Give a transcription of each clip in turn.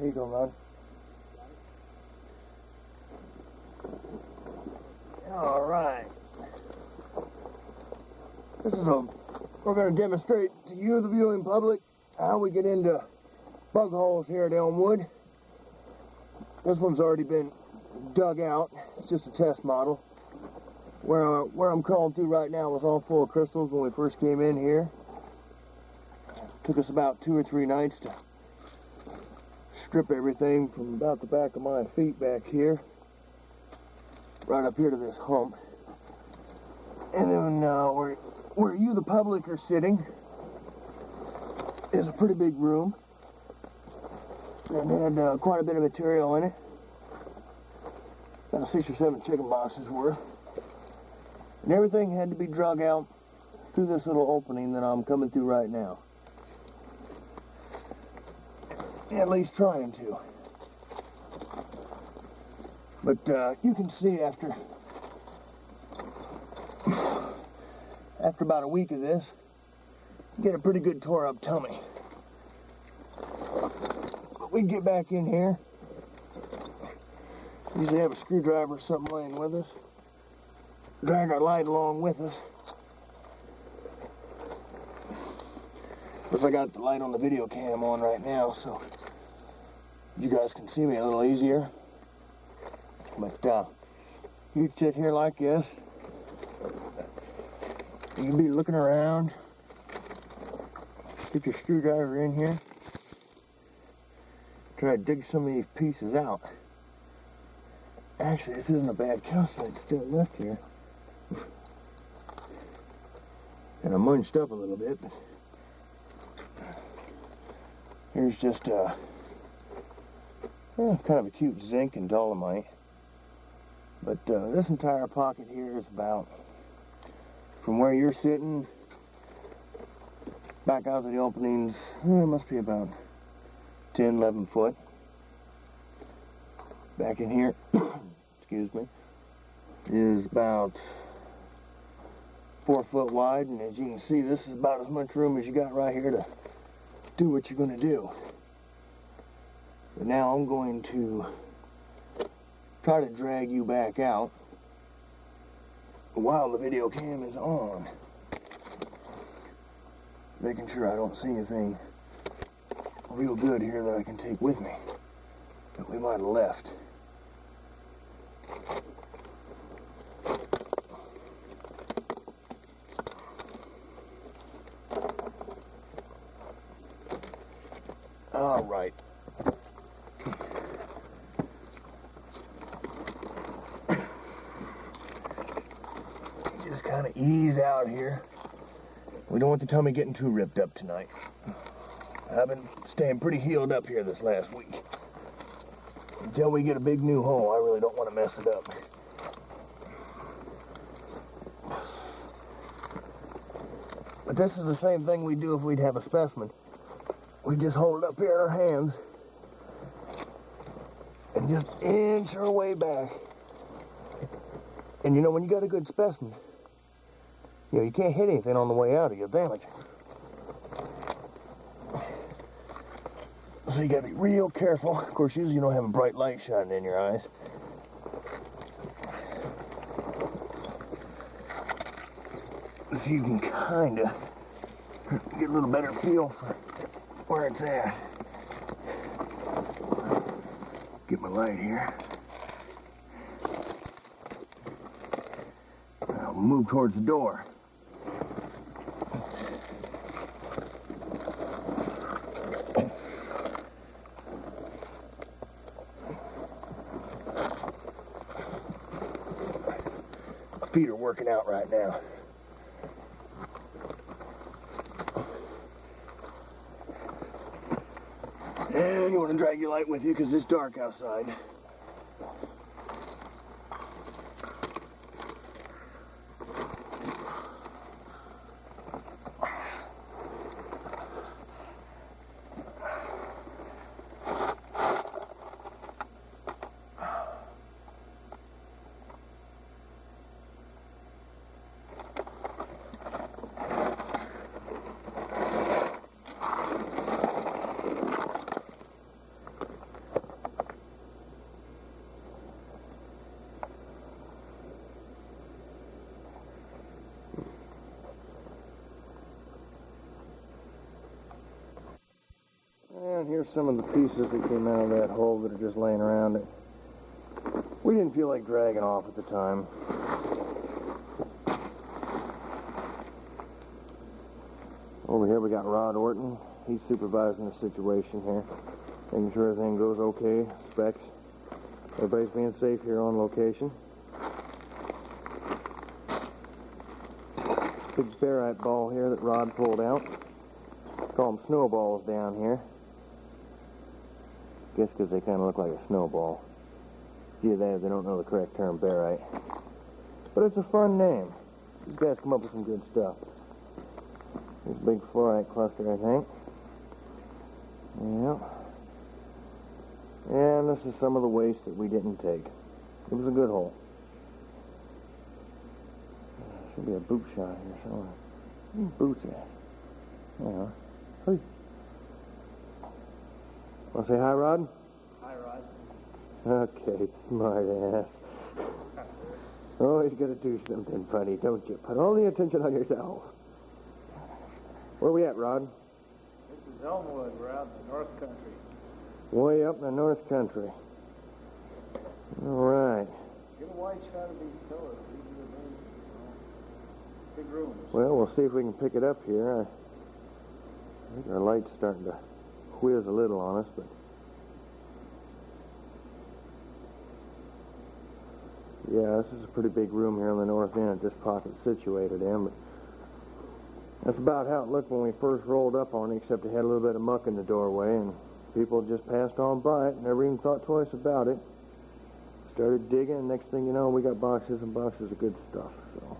Here you go, Ron. All right. We're going to demonstrate to you, the viewing public, how we get into bug holes here at Elmwood. This one's already been dug out. It's just a test model. Where I'm crawling through right now was all full of crystals when we first came in here. Took us about 2 or 3 nights to strip everything from about the back of my feet back here, right up here to this hump. And then where you, the public, are sitting is a pretty big room. And had quite a bit of material in it. About 6 or 7 chicken boxes worth. And everything had to be drug out through this little opening that I'm coming through right now. At least trying to. But you can see after about a week of this, you get a pretty good tore up tummy. But we get back in here. Usually have a screwdriver or something laying with us. Drag our light along with us. Of course, I got the light on the video cam on right now, so you guys can see me a little easier. But you sit here like this. You can be looking around. Get your screwdriver in here. Try to dig some of these pieces out. Actually, this isn't a bad calcite still left here. And I munched up a little bit. But here's just kind of a cute zinc and dolomite. But this entire pocket here is about, from where you're sitting back out to the openings, it must be about 10, 11 foot. Back in here, excuse me, is about 4 foot wide, and as you can see, this is about as much room as you got right here to do what you're going to do. But now I'm going to try to drag you back out while the video cam is on, making sure I don't see anything real good here that I can take with me that we might have left. All right. Just kind of ease out here. We don't want the tummy getting too ripped up tonight. I've been staying pretty healed up here this last week. Until we get a big new hole, I really don't want to mess it up. But this is the same thing we'd do if we'd have a specimen. We just hold it up here in our hands and just inch our way back. And you know, when you got a good specimen, you know, you can't hit anything on the way out or you'll damage it. So you gotta be real careful. Of course, usually you don't have a bright light shining in your eyes. So you can kinda get a little better feel for where it's at. Get my light here. I'll move towards the door. My feet are working out right now. And you want to drag your light with you because it's dark outside. here's some of the pieces that came out of that hole that are just laying around it. We didn't feel like dragging off at the time. Over here we got Rod Orton. He's supervising the situation here, making sure everything goes okay, specs. Everybody's being safe here on location. Big Sphalerite ball here that Rod pulled out. Call them snowballs down here. Guess because they kind of look like a snowball. Gee, they don't know the correct term, barite. But it's a fun name. These guys come up with some good stuff. This big fluorite cluster, I think. Yeah. And this is some of the waste that we didn't take. It was a good hole. Should be a boot shot here somewhere. Where are boots at? Yeah. Hey. Want to say hi, Rod? Hi, Rod. Okay, smart ass. Always gotta do something funny, don't you? Put all the attention on yourself. Where we at, Rod? This is Elmwood. We're out in the North Country. Way up in the North Country. All right. Get a wide shot of these pillars. These are the main, big rooms. Well, we'll see if we can pick it up here. I think our light's starting to whiz a little on us, but... Yeah, this is a pretty big room here on the north end that this pocket's situated in, but that's about how it looked when we first rolled up on it, except it had a little bit of muck in the doorway, and people just passed on by it, never even thought twice about it. Started digging, and next thing you know, we got boxes and boxes of good stuff, so...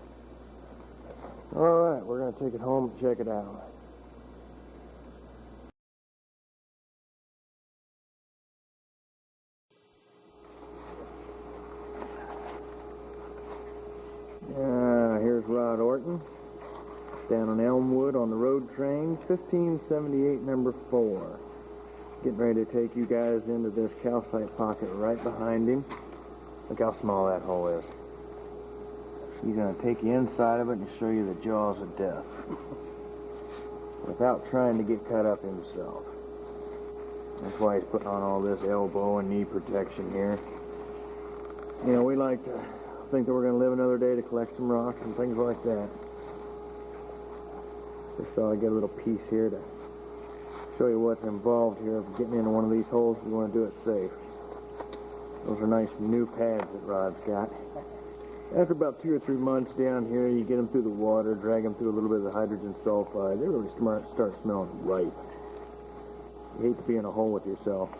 All right, we're going to take it home and check it out. Here's Rod Orton, down in Elmwood on the road train, 1578 number 4. Getting ready to take you guys into this calcite pocket right behind him. Look how small that hole is. He's going to take you inside of it and show you the jaws of death without trying to get cut up himself. That's why he's putting on all this elbow and knee protection here. You know, we like to think that we're going to live another day to collect some rocks and things like that. Just thought I'd get a little piece here to show you what's involved here of getting into one of these holes. We want to do it safe. Those are nice new pads that Rod's got. After about 2 or 3 months down here, you get them through the water, drag them through a little bit of the hydrogen sulfide. They really start smelling ripe. You hate to be in a hole with yourself.